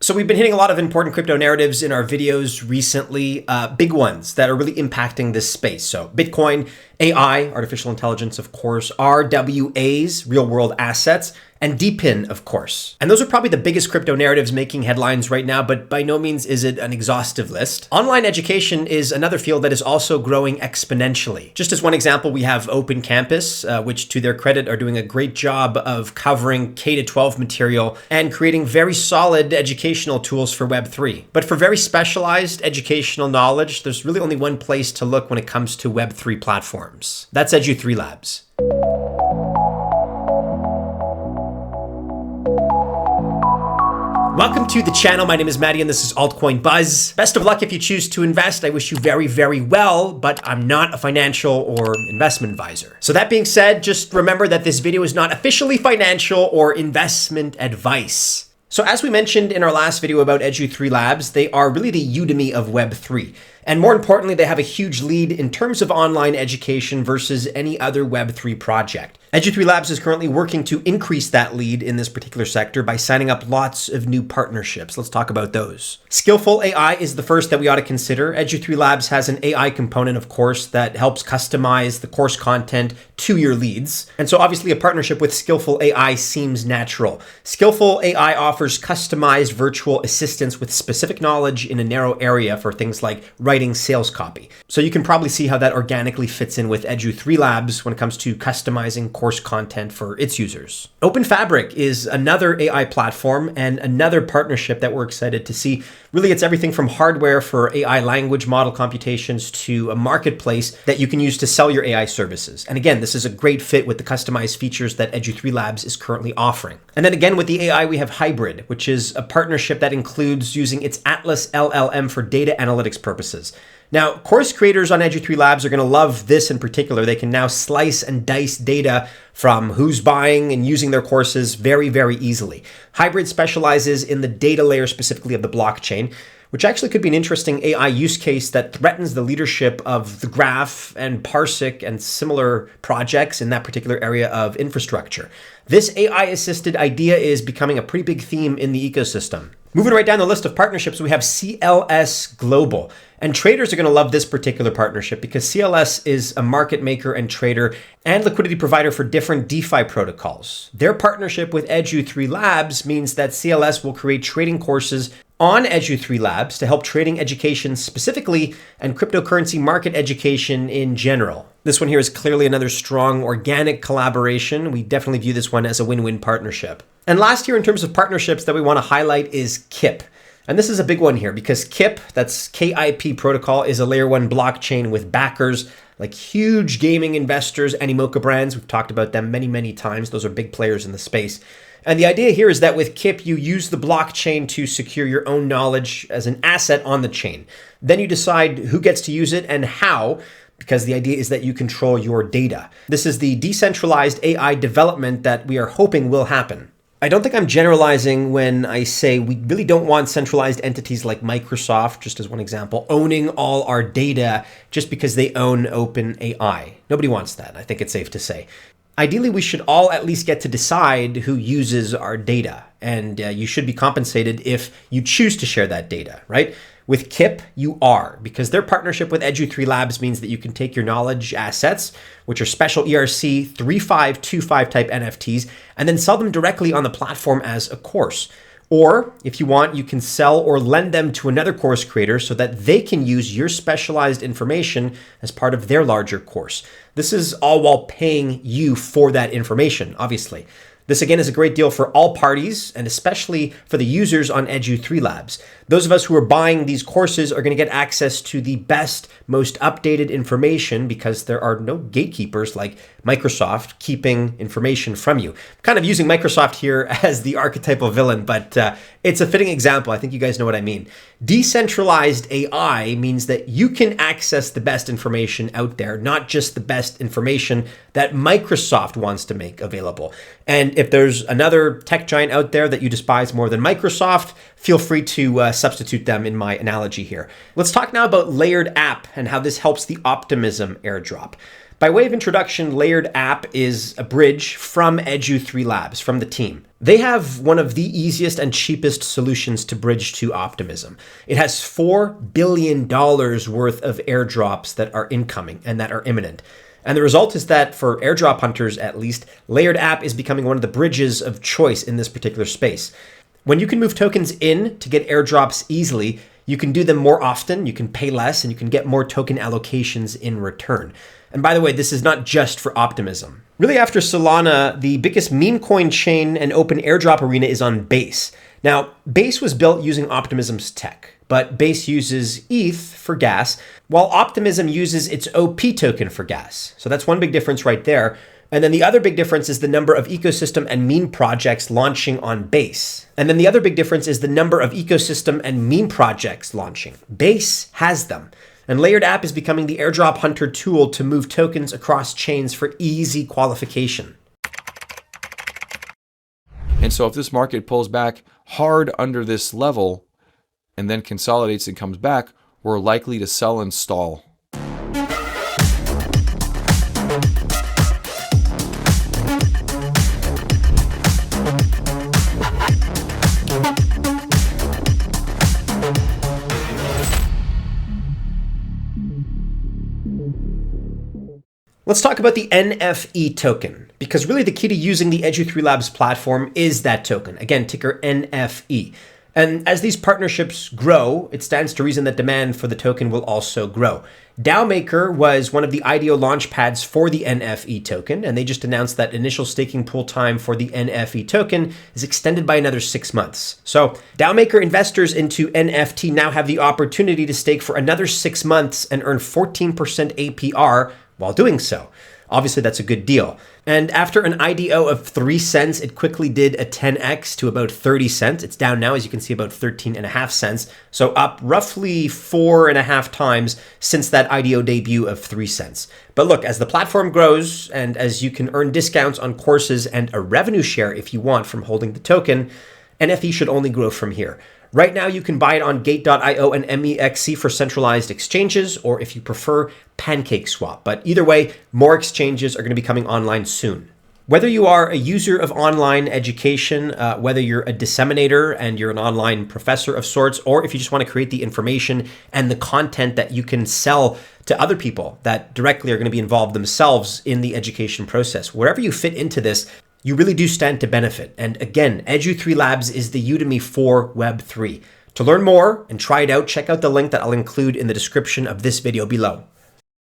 So we've been hitting a lot of important crypto narratives in our videos recently, big ones that are really impacting this space. So Bitcoin, AI, artificial intelligence, of course, RWAs, real world assets, and DePIN, of course. And those are probably the biggest crypto narratives making headlines right now, but by no means is it an exhaustive list. Online education is another field that is also growing exponentially. Just as one example, we have Open Campus, which to their credit are doing a great job of covering K-12 material and creating very solid educational tools for Web3. But for very specialized educational knowledge, there's really only one place to look when it comes to Web3 platforms. That's Edu3labs. Welcome to the channel. My name is Maddie and this is Altcoin Buzz. Best of luck if you choose to invest. I wish you very, very well, but I'm not a financial or investment advisor. So that being said, just remember that this video is not officially financial or investment advice. So as we mentioned in our last video about Edu3labs, they are really the Udemy of Web3. And more importantly, they have a huge lead in terms of online education versus any other Web3 project. Edu3labs is currently working to increase that lead in this particular sector by signing up lots of new partnerships. Let's talk about those. Skillful AI is the first that we ought to consider. Edu3labs has an AI component, of course, that helps customize the course content to your leads. And so obviously a partnership with Skillful AI seems natural. Skillful AI offers customized virtual assistants with specific knowledge in a narrow area for things like writing sales copy. So you can probably see how that organically fits in with Edu3labs when it comes to customizing course content for its users. Open Fabric is another AI platform and another partnership that we're excited to see. Really, it's everything from hardware for AI language model computations to a marketplace that you can use to sell your AI services. And again, this is a great fit with the customized features that Edu3labs is currently offering. And then again, with the AI, we have Hybrid, which is a partnership that includes using its Atlas LLM for data analytics purposes. Now, course creators on Edu3labs are going to love this in particular. They can now slice and dice data from who's buying and using their courses very, very easily. Hybrid specializes in the data layer specifically of the blockchain, which actually could be an interesting AI use case that threatens the leadership of the Graph and Parsec and similar projects in that particular area of infrastructure. This AI-assisted idea is becoming a pretty big theme in the ecosystem. Moving right down the list of partnerships, we have CLS Global. And traders are going to love this particular partnership because CLS is a market maker and trader and liquidity provider for different DeFi protocols. Their partnership with Edu3labs means that CLS will create trading courses on Edu3labs to help trading education specifically and cryptocurrency market education in general. This one here is clearly another strong organic collaboration. We definitely view this one as a win-win partnership. And last here in terms of partnerships that we want to highlight is KIP. And this is a big one here because KIP, that's KIP protocol, is a layer 1 blockchain with backers like huge gaming investors, Animoca brands. We've talked about them many, many times. Those are big players in the space. And the idea here is that with KIP, you use the blockchain to secure your own knowledge as an asset on the chain. Then you decide who gets to use it and how, because the idea is that you control your data. This is the decentralized AI development that we are hoping will happen. I don't think I'm generalizing when I say we really don't want centralized entities like Microsoft, just as one example, owning all our data just because they own OpenAI. Nobody wants that, I think it's safe to say. Ideally, we should all at least get to decide who uses our data, and you should be compensated if you choose to share that data, right? With KIP, you are, because their partnership with Edu3labs means that you can take your knowledge assets, which are special ERC 3525 type NFTs, and then sell them directly on the platform as a course. Or if you want, you can sell or lend them to another course creator so that they can use your specialized information as part of their larger course. This is all while paying you for that information, obviously. This again is a great deal for all parties and especially for the users on Edu3labs. Those of us who are buying these courses are going to get access to the best, most updated information because there are no gatekeepers like Microsoft keeping information from you. I'm kind of using Microsoft here as the archetypal villain, but it's a fitting example. I think you guys know what I mean. Decentralized AI means that you can access the best information out there, not just the best information that Microsoft wants to make available. And if there's another tech giant out there that you despise more than Microsoft, feel free to substitute them in my analogy here. Let's talk now about LayerdApp and how this helps the Optimism airdrop. By way of introduction, LayerdApp is a bridge from Edu3labs, from the team. They have one of the easiest and cheapest solutions to bridge to Optimism. It has $4 billion worth of airdrops that are incoming and that are imminent. And the result is that for airdrop hunters, at least, LayerdApp is becoming one of the bridges of choice in this particular space. When you can move tokens in to get airdrops easily, you can do them more often, you can pay less, and you can get more token allocations in return. And by the way, this is not just for Optimism. Really, after Solana, the biggest meme coin chain and open airdrop arena is on Base. Now, Base was built using Optimism's tech, but Base uses ETH for gas, while Optimism uses its OP token for gas. So that's one big difference right there. And then the other big difference is the number of ecosystem and meme projects launching on Base. And then the other big difference is the number of ecosystem and meme projects launching. Base has them. And LayerdApp is becoming the airdrop hunter tool to move tokens across chains for easy qualification. And so if this market pulls back hard under this level and then consolidates and comes back, we're likely to sell and stall. Let's talk about the NFE token, because really the key to using the Edu3labs platform is that token. Again, ticker NFE. And as these partnerships grow, it stands to reason that demand for the token will also grow. DAOmaker was one of the IDO launch pads for the NFE token, and they just announced that initial staking pool time for the NFE token is extended by another 6 months. So DAOmaker investors into NFT now have the opportunity to stake for another 6 months and earn 14% APR while doing so. Obviously, that's a good deal. And after an IDO of 3 cents, it quickly did a 10x to about 30 cents. It's down now, as you can see, about 13.5 cents. So up roughly 4.5 times since that IDO debut of 3 cents. But look, as the platform grows and as you can earn discounts on courses and a revenue share if you want from holding the token, NFE should only grow from here. Right now, you can buy it on Gate.io and MEXC for centralized exchanges, or if you prefer, PancakeSwap. But either way, more exchanges are going to be coming online soon. Whether you are a user of online education, whether you're a disseminator and you're an online professor of sorts, or if you just want to create the information and the content that you can sell to other people that directly are going to be involved themselves in the education process, wherever you fit into this, you really do stand to benefit. And again, Edu3labs is the Udemy for Web3. To learn more and try it out, check out the link that I'll include in the description of this video below.